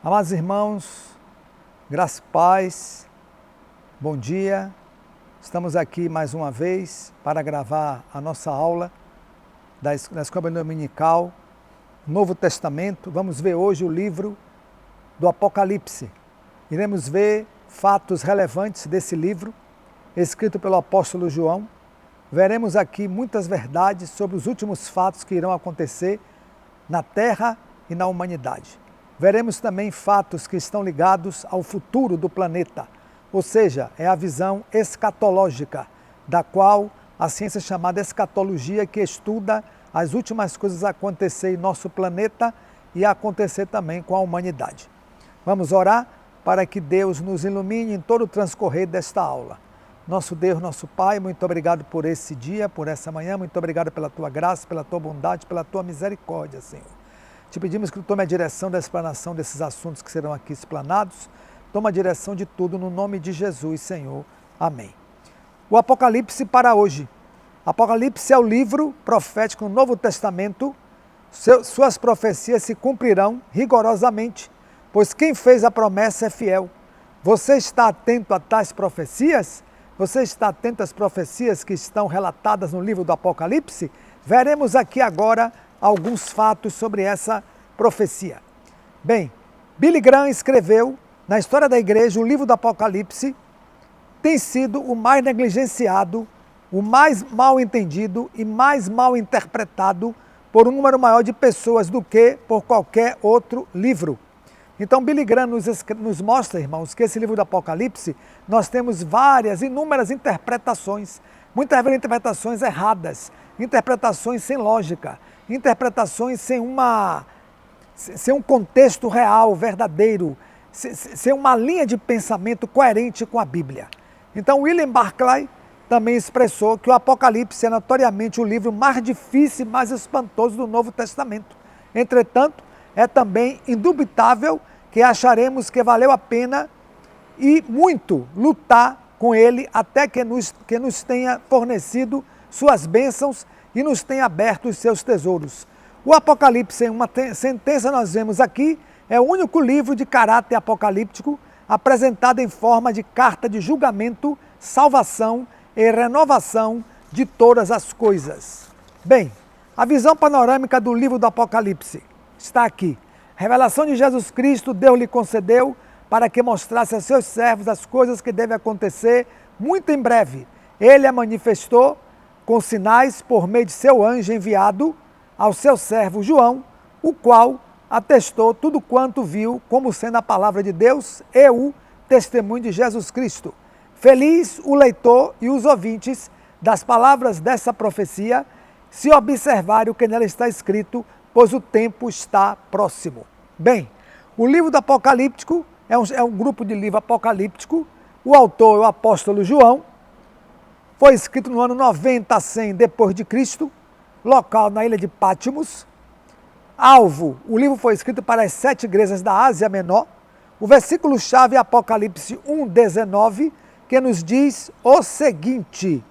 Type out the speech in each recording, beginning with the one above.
Amados irmãos, graça e paz, bom dia. Estamos aqui mais uma vez para gravar a nossa aula da Escola Dominical, Novo Testamento. Vamos ver hoje o livro do Apocalipse. Iremos ver fatos relevantes desse livro, escrito pelo apóstolo João. Veremos aqui muitas verdades sobre os últimos fatos que irão acontecer na Terra e na humanidade. Veremos também fatos que estão ligados ao futuro do planeta, ou seja, é a visão escatológica, da qual a ciência chamada escatologia, que estuda as últimas coisas a acontecer em nosso planeta e a acontecer também com a humanidade. Vamos orar para que Deus nos ilumine em todo o transcorrer desta aula. Nosso Deus, nosso Pai, muito obrigado por esse dia, por essa manhã, muito obrigado pela Tua graça, pela Tua bondade, pela Tua misericórdia, Senhor. Te pedimos que Tu tome a direção da explanação desses assuntos que serão aqui explanados. Toma a direção de tudo no nome de Jesus, Senhor. Amém. O Apocalipse para hoje. Apocalipse é o livro profético no Novo Testamento. Suas profecias se cumprirão rigorosamente, pois quem fez a promessa é fiel. Você está atento a tais profecias? Você está atento às profecias que estão relatadas no livro do Apocalipse? Veremos aqui agora alguns fatos sobre essa profecia. Bem, Billy Graham escreveu, na história da igreja, o livro do Apocalipse tem sido o mais negligenciado, o mais mal entendido e mais mal interpretado por um número maior de pessoas do que por qualquer outro livro. Então, Billy Graham nos mostra, irmãos, que esse livro do Apocalipse, nós temos inúmeras interpretações, muitas vezes interpretações erradas, interpretações sem lógica, interpretações sem um contexto real, verdadeiro, sem uma linha de pensamento coerente com a Bíblia. Então, William Barclay também expressou que o Apocalipse é notoriamente o livro mais difícil e mais espantoso do Novo Testamento. Entretanto, é também indubitável que acharemos que valeu a pena e muito lutar com ele até que nos tenha fornecido suas bênçãos e nos tenha aberto os seus tesouros. O Apocalipse, em uma sentença nós vemos aqui, é o único livro de caráter apocalíptico apresentado em forma de carta de julgamento, salvação e renovação de todas as coisas. Bem, a visão panorâmica do livro do Apocalipse está aqui. A revelação de Jesus Cristo, Deus lhe concedeu para que mostrasse a seus servos as coisas que devem acontecer muito em breve. Ele a manifestou com sinais por meio de seu anjo enviado ao seu servo João, o qual atestou tudo quanto viu como sendo a palavra de Deus e o testemunho de Jesus Cristo. Feliz o leitor e os ouvintes das palavras dessa profecia, se observarem o que nela está escrito, pois o tempo está próximo. Bem, o livro do Apocalíptico é um grupo de livro apocalíptico. O autor é o apóstolo João. Foi escrito no ano 90 a 100 depois de Cristo, local na ilha de Patmos. Alvo, o livro foi escrito para as 7 igrejas da Ásia Menor. O versículo-chave é Apocalipse 1:19, que nos diz o seguinte: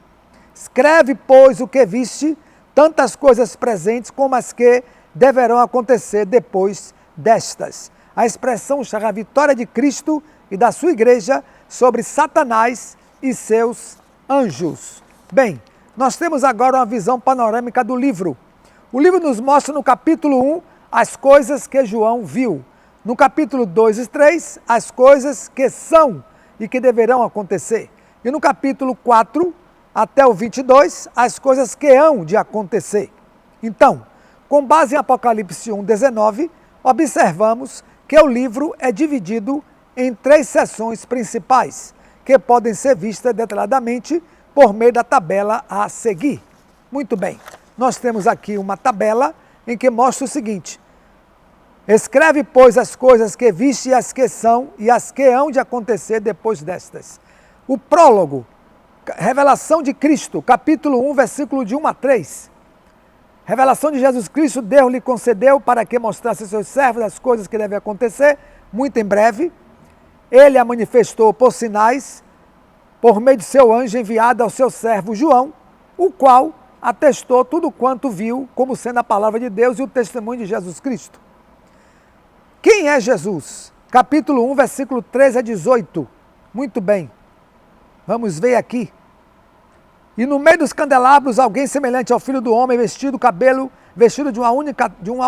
escreve, pois, o que viste, tantas coisas presentes como as que deverão acontecer depois destas. A expressão chama a vitória de Cristo e da sua igreja sobre Satanás e seus anjos. Bem, nós temos agora uma visão panorâmica do livro. O livro nos mostra no capítulo 1 as coisas que João viu. No capítulo 2 e 3, as coisas que são e que deverão acontecer. E no capítulo 4 até o 22, as coisas que hão de acontecer. Então, com base em Apocalipse 1:19, observamos que o livro é dividido em 3 seções principais, que podem ser vistas detalhadamente por meio da tabela a seguir. Muito bem, nós temos aqui uma tabela em que mostra o seguinte: escreve, pois, as coisas que viste e as que são e as que hão de acontecer depois destas. O prólogo, revelação de Cristo, capítulo 1, versículo de 1 a 3. Revelação de Jesus Cristo, Deus lhe concedeu para que mostrasse aos seus servos as coisas que devem acontecer, muito em breve. Ele a manifestou por sinais, por meio de seu anjo enviado ao seu servo João, o qual atestou tudo quanto viu como sendo a palavra de Deus e o testemunho de Jesus Cristo. Quem é Jesus? capítulo 1, versículo 13 a 18. Muito bem. Vamos ver aqui. E no meio dos candelabros, alguém semelhante ao Filho do Homem, vestido de uma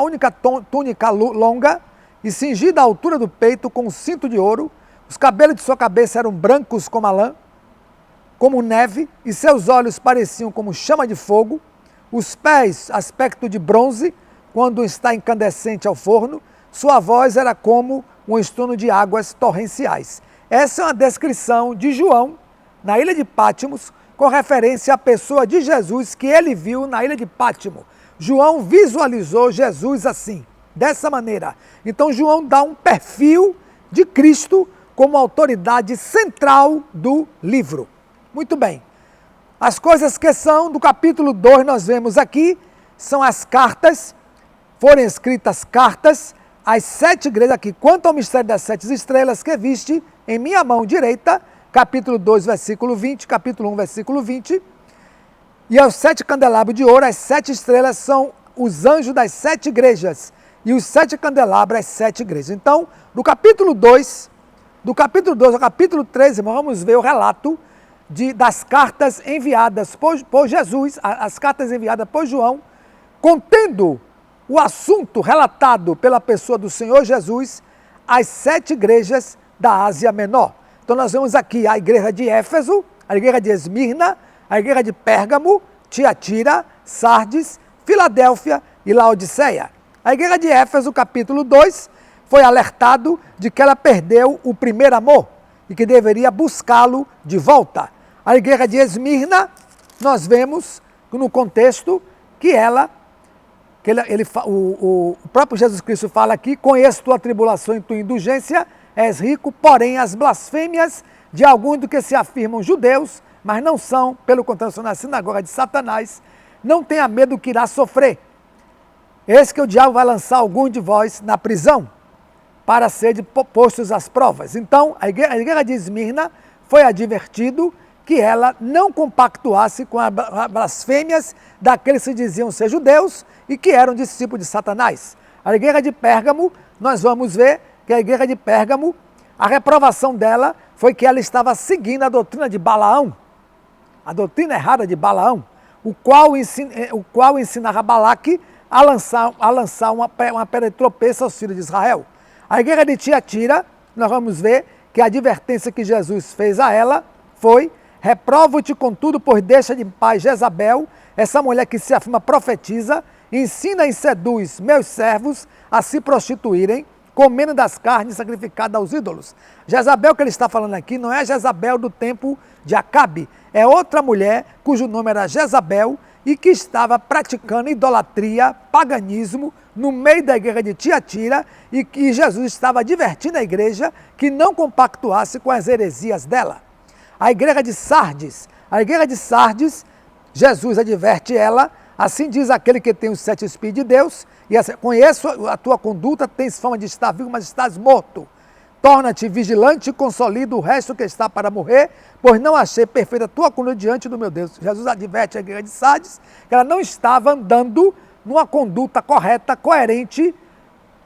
única túnica longa e cingida à altura do peito com um cinto de ouro. Os cabelos de sua cabeça eram brancos como a lã, como neve, e seus olhos pareciam como chama de fogo. Os pés, aspecto de bronze, quando está incandescente ao forno. Sua voz era como um estouro de águas torrenciais. Essa é uma descrição de João, na ilha de Patmos, com referência à pessoa de Jesus que ele viu na ilha de Patmos. João visualizou Jesus assim, dessa maneira. Então João dá um perfil de Cristo como autoridade central do livro. Muito bem. As coisas que são do capítulo 2, nós vemos aqui, são as cartas, foram escritas cartas, às 7 igrejas aqui. Quanto ao mistério das 7 estrelas que viste em minha mão direita, capítulo 2, versículo 20, capítulo 1, versículo 20. E aos 7 candelabros de ouro, as 7 estrelas são os anjos das 7 igrejas. E os 7 candelabros, as 7 igrejas. Então, do capítulo 2 ao capítulo 3, vamos ver o relato das cartas enviadas por Jesus, as cartas enviadas por João, contendo o assunto relatado pela pessoa do Senhor Jesus às 7 igrejas da Ásia Menor. Então nós vemos aqui a igreja de Éfeso, a igreja de Esmirna, a igreja de Pérgamo, Tiatira, Sardes, Filadélfia e Laodiceia. A igreja de Éfeso, capítulo 2, foi alertado de que ela perdeu o primeiro amor e que deveria buscá-lo de volta. A igreja de Esmirna, nós vemos no contexto que o próprio Jesus Cristo fala aqui: conheço tua tribulação e tua indulgência, és rico, porém as blasfêmias de alguns do que se afirmam judeus, mas não são, pelo contrário, são na sinagoga de Satanás, não tenha medo do que irá sofrer. Eis que o diabo vai lançar alguns de vós na prisão, para serem postos às provas. Então, a igreja de Esmirna foi advertido que ela não compactuasse com as blasfêmias daqueles que diziam ser judeus e que eram discípulos de Satanás. A igreja de Pérgamo, nós vamos ver que a igreja de Pérgamo, a reprovação dela foi que ela estava seguindo a doutrina de Balaão, a doutrina errada de Balaão, o qual ensinava Balaque a lançar uma pedra de tropeço aos filhos de Israel. A igreja de Tiatira, nós vamos ver que a advertência que Jesus fez a ela foi: reprovo-te contudo, pois deixa de paz Jezabel, essa mulher que se afirma profetiza, ensina e seduz meus servos a se prostituírem, comendo das carnes sacrificadas aos ídolos. Jezabel que ele está falando aqui não é a Jezabel do tempo de Acabe, é outra mulher cujo nome era Jezabel e que estava praticando idolatria, paganismo, no meio da igreja de Tiatira, e que Jesus estava advertindo a igreja que não compactuasse com as heresias dela. A igreja de Sardes, Jesus adverte ela: assim diz aquele que tem os 7 Espíritos de Deus, e conheço a tua conduta, tens fama de estar vivo, mas estás morto. Torna-te vigilante e consolida o resto que está para morrer, pois não achei perfeita a tua conduta diante do meu Deus. Jesus adverte a igreja de Sardes que ela não estava andando numa conduta correta, coerente,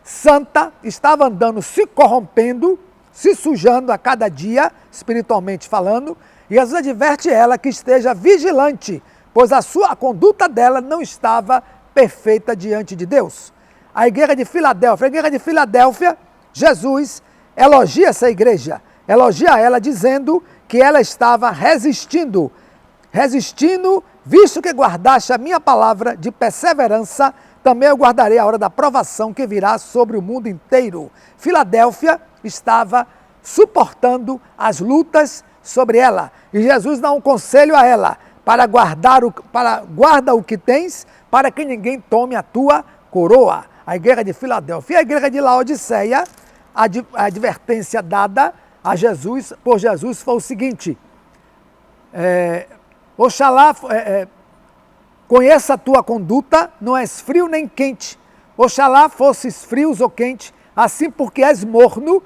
santa, estava andando se corrompendo, se sujando a cada dia, espiritualmente falando, e Jesus adverte ela que esteja vigilante, pois a conduta dela não estava perfeita diante de Deus. A igreja de Filadélfia, Jesus elogia essa igreja, elogia ela dizendo que ela estava resistindo, visto que guardaste a minha palavra de perseverança, também eu guardarei a hora da provação que virá sobre o mundo inteiro. Filadélfia estava suportando as lutas sobre ela, e Jesus dá um conselho a ela: guarda o que tens, para que ninguém tome a tua coroa. A igreja de Filadélfia. E a igreja de Laodiceia, a advertência dada a Jesus, por Jesus, foi o seguinte: oxalá conheça a tua conduta, não és frio nem quente. Oxalá fosses frios ou quente, assim porque és morno,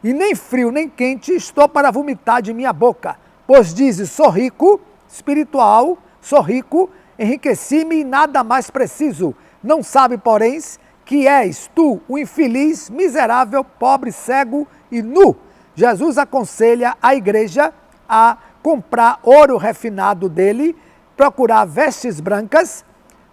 e nem frio nem quente estou para vomitar de minha boca. Pois dizes: sou rico, espiritual, sou rico, enriqueci-me e nada mais preciso. Não sabe, porém, que és tu, o infeliz, miserável, pobre, cego e nu. Jesus aconselha a igreja a comprar ouro refinado dele, procurar vestes brancas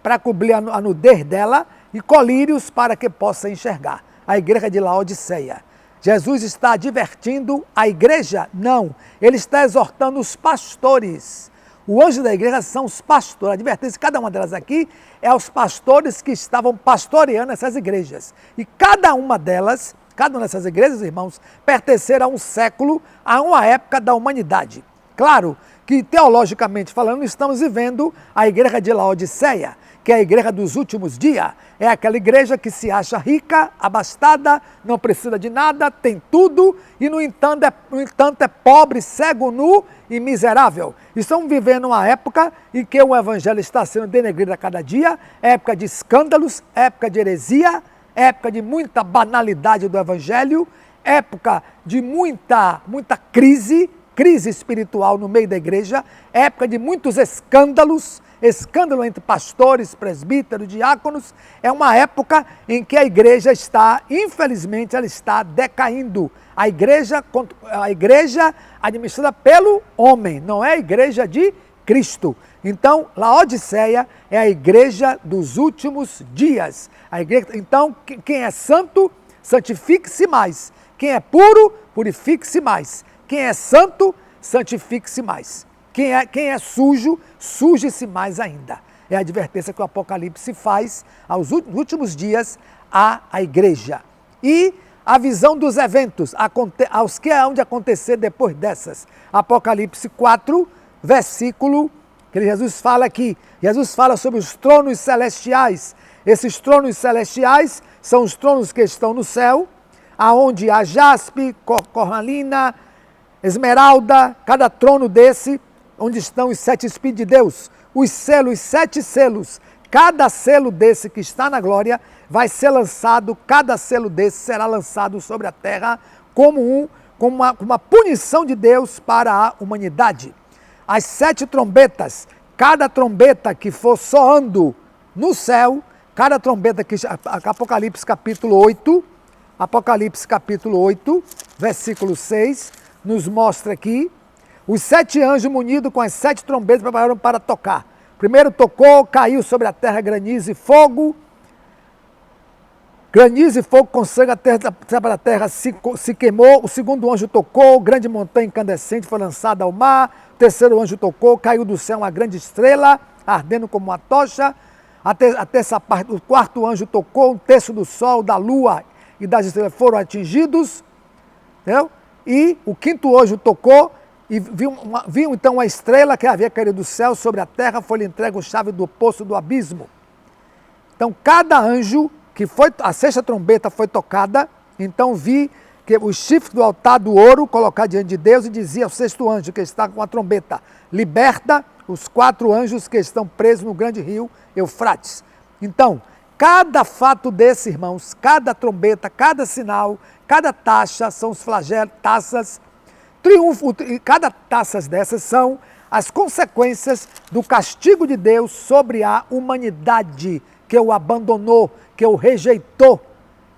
para cobrir a nudez dela e colírios para que possa enxergar. A igreja de Laodiceia. Jesus está advertindo a igreja? Não. Ele está exortando os pastores. O anjo da igreja são os pastores. A advertência de cada uma delas aqui é aos pastores que estavam pastoreando essas igrejas. E cada uma dessas igrejas, irmãos, pertenceram a um século, a uma época da humanidade. Claro que, teologicamente falando, estamos vivendo a igreja de Laodiceia, que é a igreja dos últimos dias. É aquela igreja que se acha rica, abastada, não precisa de nada, tem tudo e, no entanto, é pobre, cego, nu e miserável. Estamos vivendo uma época em que o evangelho está sendo denegrido a cada dia, época de escândalos, época de heresia, época de muita banalidade do evangelho, época de muita crise espiritual no meio da igreja, época de muitos escândalos, escândalo entre pastores, presbíteros, diáconos. É uma época em que a igreja está, infelizmente, ela está decaindo. A igreja administrada pelo homem, não é a igreja de Cristo. Então, Laodiceia é a igreja dos últimos dias. Então, quem é santo, santifique-se mais. Quem é puro, purifique-se mais. Quem é santo, santifique-se mais. Quem é sujo, suje-se mais ainda. É a advertência que o Apocalipse faz aos últimos dias à igreja. E a visão dos eventos, aos que hão de acontecer depois dessas. Apocalipse 4, versículo, que Jesus fala aqui. Jesus fala sobre os tronos celestiais. Esses tronos celestiais são os tronos que estão no céu, aonde há jaspe, cornalina, esmeralda, cada trono desse, onde estão os 7 Espíritos de Deus, os 7 selos, cada selo desse que está na glória vai ser lançado, cada selo desse será lançado sobre a terra como uma punição de Deus para a humanidade. As 7 trombetas, cada trombeta que for soando no céu, cada trombeta que Apocalipse capítulo 8, versículo 6, nos mostra aqui, os 7 anjos munidos com as 7 trombetas prepararam para tocar. Primeiro tocou, caiu sobre a terra granizo e fogo com sangue, a terra se queimou. O segundo anjo tocou, grande montanha incandescente foi lançada ao mar. O terceiro anjo tocou, caiu do céu uma grande estrela, ardendo como uma tocha. O quarto anjo tocou, um terço do sol, da lua e das estrelas foram atingidos. Entendeu? E o quinto anjo tocou e viu então a estrela que havia caído do céu sobre a terra, foi-lhe entregue a chave do poço do abismo. Então cada anjo, a 6ª trombeta foi tocada, então vi que os chifres do altar do ouro colocados diante de Deus e dizia ao 6º anjo que está com a trombeta, liberta os 4 anjos que estão presos no grande rio Eufrates. Então, cada fato desse, irmãos, cada trombeta, cada sinal, cada taça, são os flagelos, taças, triunfo, e cada taças dessas são as consequências do castigo de Deus sobre a humanidade que o abandonou, que o rejeitou,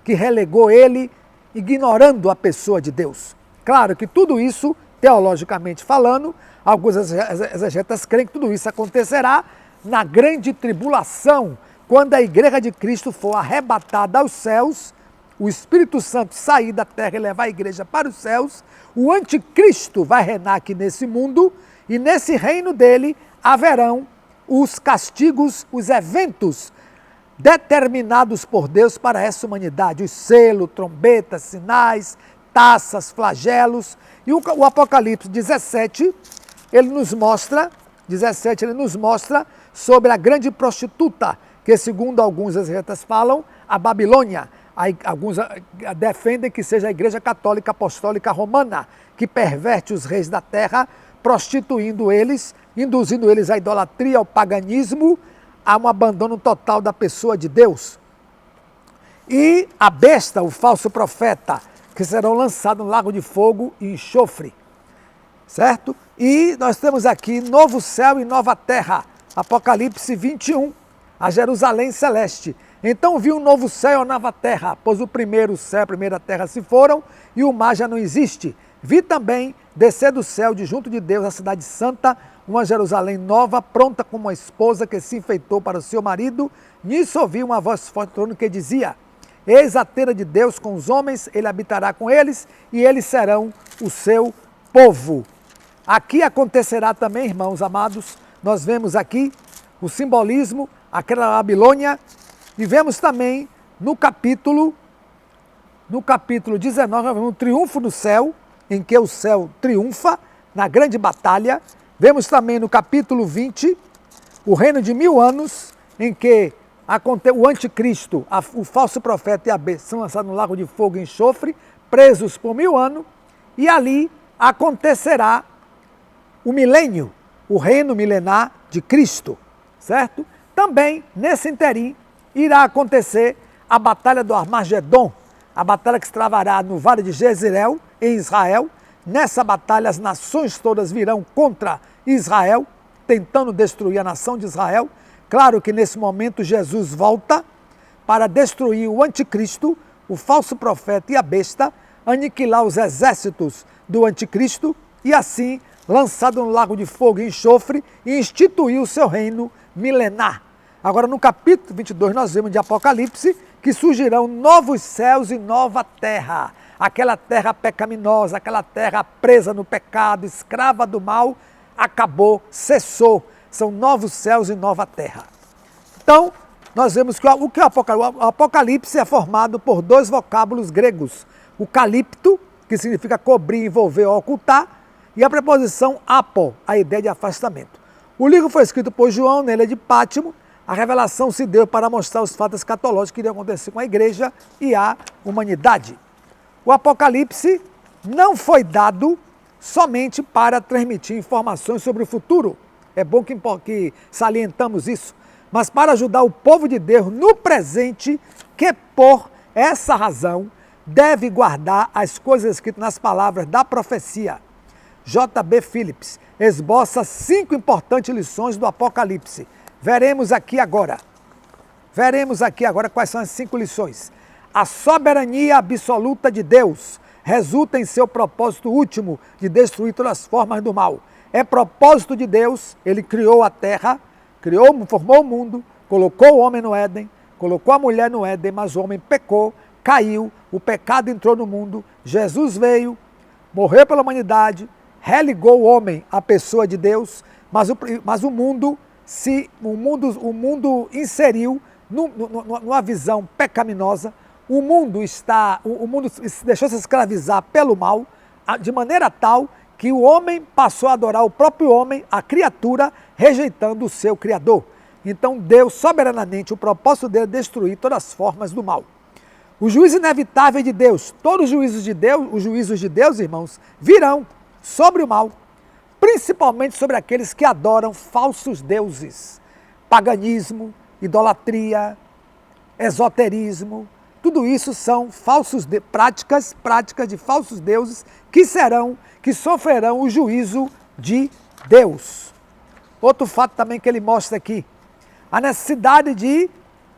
que relegou ele, ignorando a pessoa de Deus. Claro que tudo isso, teologicamente falando, alguns exegetas creem que tudo isso acontecerá na grande tribulação, quando a igreja de Cristo for arrebatada aos céus, o Espírito Santo sair da terra e levar a igreja para os céus, o anticristo vai reinar aqui nesse mundo e nesse reino dele haverão os castigos, os eventos determinados por Deus para essa humanidade, os selos, trombetas, sinais, taças, flagelos. E o Apocalipse 17, ele nos mostra sobre a grande prostituta, que segundo alguns exegetas falam, a Babilônia. Alguns defendem que seja a Igreja Católica Apostólica Romana, que perverte os reis da terra, prostituindo eles, induzindo eles à idolatria, ao paganismo, a um abandono total da pessoa de Deus. E a besta, o falso profeta, que serão lançados no lago de fogo e enxofre. Certo? E nós temos aqui novo céu e nova terra. Apocalipse 21. a Jerusalém celeste. Então vi um novo céu e uma nova terra, pois o primeiro céu e a primeira terra se foram e o mar já não existe. Vi também descer do céu, de junto de Deus, a cidade santa, uma Jerusalém nova, pronta como uma esposa que se enfeitou para o seu marido. Nisso ouvi uma voz forte do trono que dizia: eis a tenda de Deus com os homens, ele habitará com eles e eles serão o seu povo. Aqui acontecerá também, irmãos amados, nós vemos aqui o simbolismo, aquela Babilônia, e vemos também no capítulo 19, nós vemos o triunfo do céu, em que o céu triunfa na grande batalha. Vemos também no capítulo 20, o reino de 1000 anos, em que o anticristo, o falso profeta e a besta são lançados no lago de fogo e enxofre, presos por 1000 anos, e ali acontecerá o milênio, o reino milenar de Cristo, certo? Também, nesse interim, irá acontecer a batalha do Armagedon, a batalha que se travará no Vale de Jezreel, em Israel. Nessa batalha, as nações todas virão contra Israel, tentando destruir a nação de Israel. Claro que nesse momento Jesus volta para destruir o anticristo, o falso profeta e a besta, aniquilar os exércitos do anticristo e assim lançado no lago de fogo e enxofre e instituir o seu reino milenar. Agora no capítulo 22 nós vemos de Apocalipse que surgirão novos céus e nova terra. Aquela terra pecaminosa, aquela terra presa no pecado, escrava do mal, acabou, cessou. São novos céus e nova terra. Então, nós vemos que o Apocalipse é formado por dois vocábulos gregos. O calipto, que significa cobrir, envolver ou ocultar, e a preposição apo, a ideia de afastamento. O livro foi escrito por João, na ilha de Pátimo. A revelação se deu para mostrar os fatos escatológicos que iriam acontecer com a igreja e a humanidade. O Apocalipse não foi dado somente para transmitir informações sobre o futuro. É bom que salientamos isso. Mas para ajudar o povo de Deus no presente, que por essa razão deve guardar as coisas escritas nas palavras da profecia. J.B. Phillips esboça 5 importantes lições do Apocalipse. Veremos aqui agora quais são as 5 lições. A soberania absoluta de Deus resulta em seu propósito último de destruir todas as formas do mal. É propósito de Deus, ele criou a terra, formou o mundo, colocou o homem no Éden, colocou a mulher no Éden, mas o homem pecou, caiu, o pecado entrou no mundo, Jesus veio, morreu pela humanidade, religou o homem à pessoa de Deus, mas o mundo inseriu numa visão pecaminosa. O mundo deixou se escravizar pelo mal, de maneira tal que o homem passou a adorar o próprio homem, a criatura, rejeitando o seu Criador. Então Deus, soberanamente, o propósito dele é destruir todas as formas do mal. O juízo inevitável de Deus, todos os juízos de Deus, irmãos, virão sobre o mal, principalmente sobre aqueles que adoram falsos deuses, paganismo, idolatria, esoterismo. Tudo isso são práticas de falsos deuses que sofrerão o juízo de Deus. Outro fato também que ele mostra aqui, a necessidade de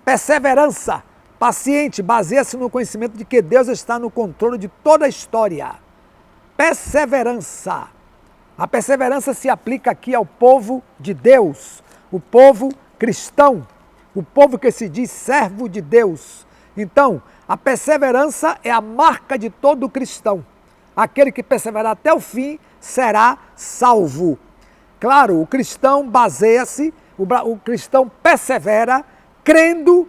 perseverança, paciente, baseia-se no conhecimento de que Deus está no controle de toda a história. Perseverança. A perseverança se aplica aqui ao povo de Deus, o povo cristão, o povo que se diz servo de Deus. Então, a perseverança é a marca de todo cristão. Aquele que perseverar até o fim será salvo. Claro, o cristão baseia-se, o cristão persevera crendo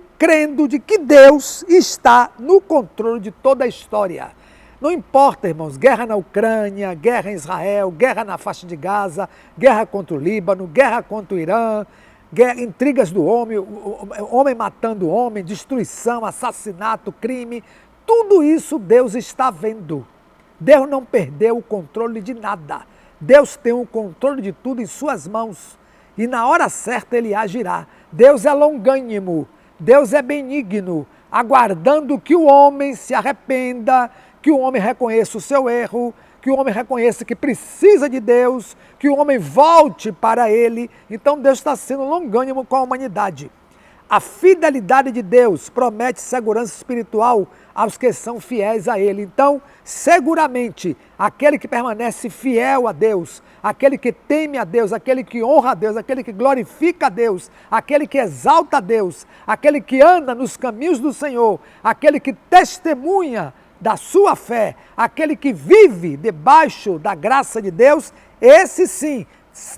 de que Deus está no controle de toda a história. Não importa, irmãos, guerra na Ucrânia, guerra em Israel, guerra na faixa de Gaza, guerra contra o Líbano, guerra contra o Irã, intrigas do homem, homem matando homem, destruição, assassinato, crime, tudo isso Deus está vendo. Deus não perdeu o controle de nada. Deus tem o controle de tudo em suas mãos e na hora certa ele agirá. Deus é longânimo, Deus é benigno, aguardando que o homem se arrependa, que o homem reconheça o seu erro, que o homem reconheça que precisa de Deus, que o homem volte para ele. Então Deus está sendo longânimo com a humanidade. A fidelidade de Deus promete segurança espiritual aos que são fiéis a Ele. Então, seguramente, aquele que permanece fiel a Deus, aquele que teme a Deus, aquele que honra a Deus, aquele que glorifica a Deus, aquele que exalta a Deus, aquele que anda nos caminhos do Senhor, aquele que testemunha da sua fé, aquele que vive debaixo da graça de Deus, esse sim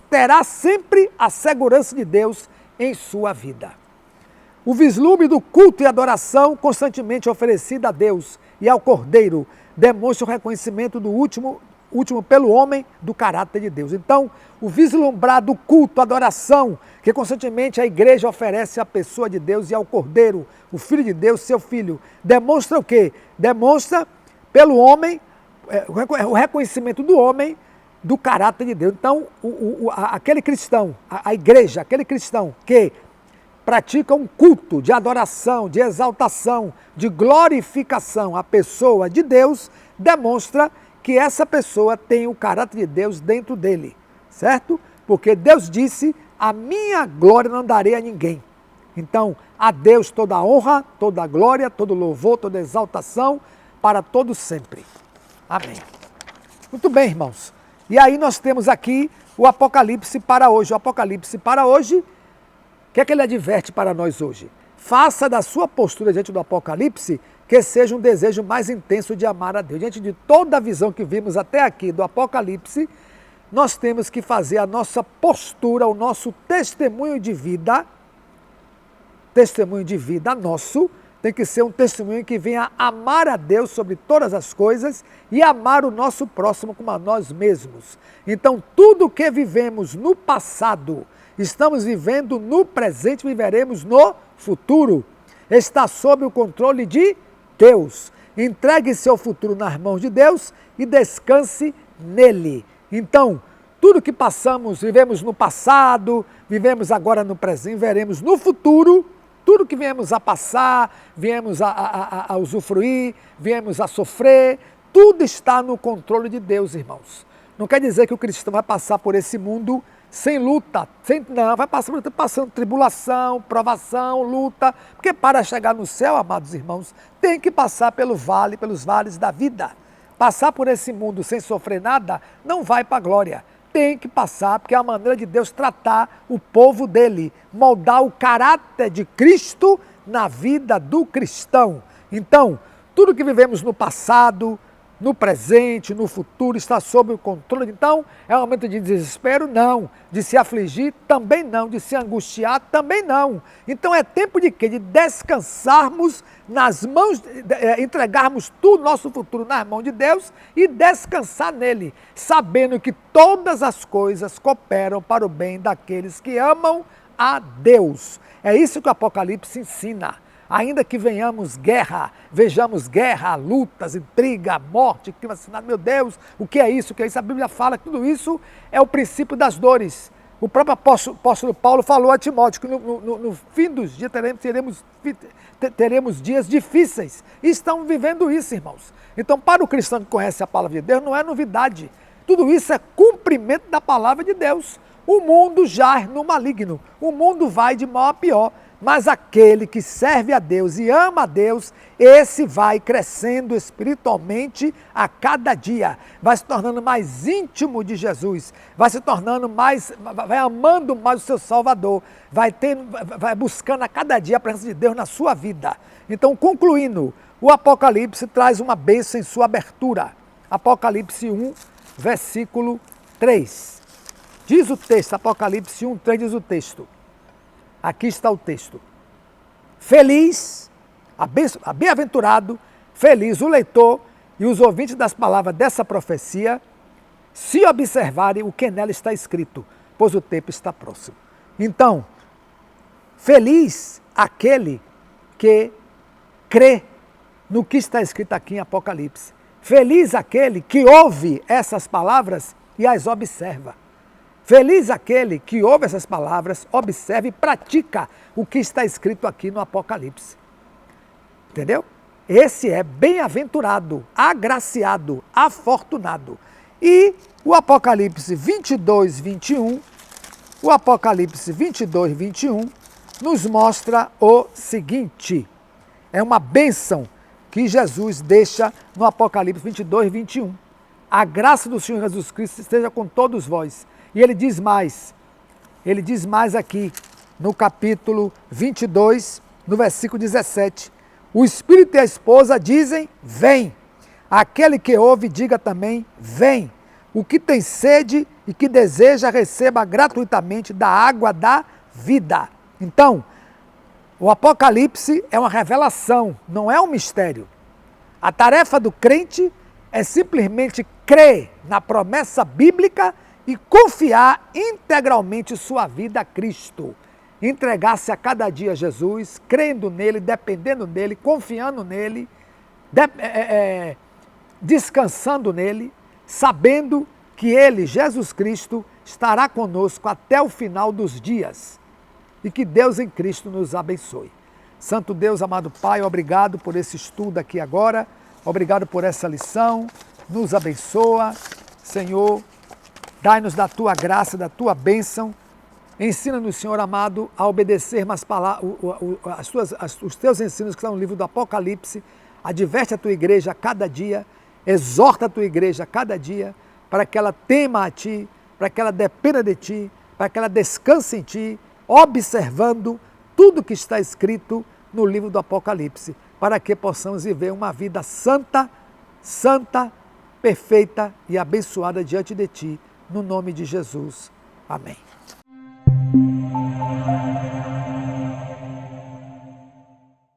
terá sempre a segurança de Deus em sua vida. O vislumbre do culto e adoração constantemente oferecido a Deus e ao Cordeiro demonstra o reconhecimento do último pelo homem do caráter de Deus. Então, o vislumbrar do culto, adoração, que constantemente a igreja oferece à pessoa de Deus e ao Cordeiro, o Filho de Deus, seu Filho, demonstra o quê? Demonstra pelo homem, o reconhecimento do homem do caráter de Deus. Então, aquele cristão, a igreja, aquele cristão que pratica um culto de adoração, de exaltação, de glorificação à pessoa de Deus, demonstra que essa pessoa tem o caráter de Deus dentro dele, certo? Porque Deus disse, a minha glória não darei a ninguém. Então, a Deus toda a honra, toda a glória, todo louvor, toda exaltação, para todos sempre. Amém. Muito bem, irmãos. E aí nós temos aqui o Apocalipse para hoje. O Apocalipse para hoje, o que é que ele adverte para nós hoje? Faça da sua postura diante do Apocalipse que seja um desejo mais intenso de amar a Deus. Diante de toda a visão que vimos até aqui do Apocalipse, nós temos que fazer a nossa postura, o nosso testemunho de vida nosso, tem que ser um testemunho que venha amar a Deus sobre todas as coisas e amar o nosso próximo como a nós mesmos. Então, tudo que vivemos no passado, estamos vivendo no presente, viveremos no futuro. Está sob o controle de Deus. Entregue seu futuro nas mãos de Deus e descanse nele. Então, tudo que passamos, vivemos no passado, vivemos agora no presente, veremos no futuro. Tudo que viemos a passar, viemos a usufruir, viemos a sofrer, tudo está no controle de Deus, irmãos. Não quer dizer que o cristão vai passar por esse mundo sem luta, não, vai passando tribulação, provação, luta, porque para chegar no céu, amados irmãos, tem que passar pelos vales da vida. Passar por esse mundo sem sofrer nada, não vai para a glória. Tem que passar, porque é a maneira de Deus tratar o povo dele, moldar o caráter de Cristo na vida do cristão. Então, tudo que vivemos no passado, no presente, no futuro, está sob o controle. Então, é um momento de desespero? Não. De se afligir? Também não. De se angustiar? Também não. Então, é tempo de quê? De descansarmos nas mãos, entregarmos tudo nosso futuro nas mãos de Deus e descansar nele, sabendo que todas as coisas cooperam para o bem daqueles que amam a Deus. É isso que o Apocalipse ensina. Ainda que vejamos guerra, lutas, intriga, morte, clima assinado, meu Deus, o que é isso? O que é isso? A Bíblia fala que tudo isso é o princípio das dores. O próprio apóstolo Paulo falou a Timóteo que no fim dos dias teremos dias difíceis. E estão vivendo isso, irmãos. Então, para o cristão que conhece a palavra de Deus, não é novidade. Tudo isso é cumprimento da palavra de Deus. O mundo jaz no maligno. O mundo vai de mal a pior. Mas aquele que serve a Deus e ama a Deus, esse vai crescendo espiritualmente a cada dia, vai se tornando mais íntimo de Jesus, vai se tornando mais, vai amando mais o seu Salvador, vai buscando a cada dia a presença de Deus na sua vida. Então, concluindo, o Apocalipse traz uma bênção em sua abertura. Apocalipse 1, versículo 3. Diz o texto, Apocalipse 1, 3 diz o texto. Aqui está o texto. Feliz, bem-aventurado, feliz o leitor e os ouvintes das palavras dessa profecia, se observarem o que nela está escrito, pois o tempo está próximo. Então, feliz aquele que crê no que está escrito aqui em Apocalipse. Feliz aquele que ouve essas palavras e as observa. Feliz aquele que ouve essas palavras, observa e pratica o que está escrito aqui no Apocalipse. Entendeu? Esse é bem-aventurado, agraciado, afortunado. E o Apocalipse 22, 21, nos mostra o seguinte: é uma bênção que Jesus deixa no Apocalipse 22, 21. A graça do Senhor Jesus Cristo esteja com todos vós. E ele diz mais aqui no capítulo 22, no versículo 17. O Espírito e a esposa dizem, vem. Aquele que ouve, diga também, vem. O que tem sede e que deseja, receba gratuitamente da água da vida. Então, o Apocalipse é uma revelação, não é um mistério. A tarefa do crente é simplesmente crer na promessa bíblica e confiar integralmente sua vida a Cristo. Entregar-se a cada dia a Jesus, crendo nele, dependendo dele, confiando nele, descansando nele, sabendo que ele, Jesus Cristo, estará conosco até o final dos dias. E que Deus em Cristo nos abençoe. Santo Deus, amado Pai, obrigado por esse estudo aqui agora, obrigado por essa lição, nos abençoa, Senhor, dai-nos da Tua graça, da Tua bênção, ensina-nos, Senhor amado, a obedecer os Teus ensinos que estão no livro do Apocalipse, adverte a Tua igreja a cada dia, exorta a Tua igreja a cada dia, para que ela tema a Ti, para que ela dependa de Ti, para que ela descanse em Ti, observando tudo que está escrito no livro do Apocalipse, para que possamos viver uma vida santa, perfeita e abençoada diante de Ti, no nome de Jesus. Amém.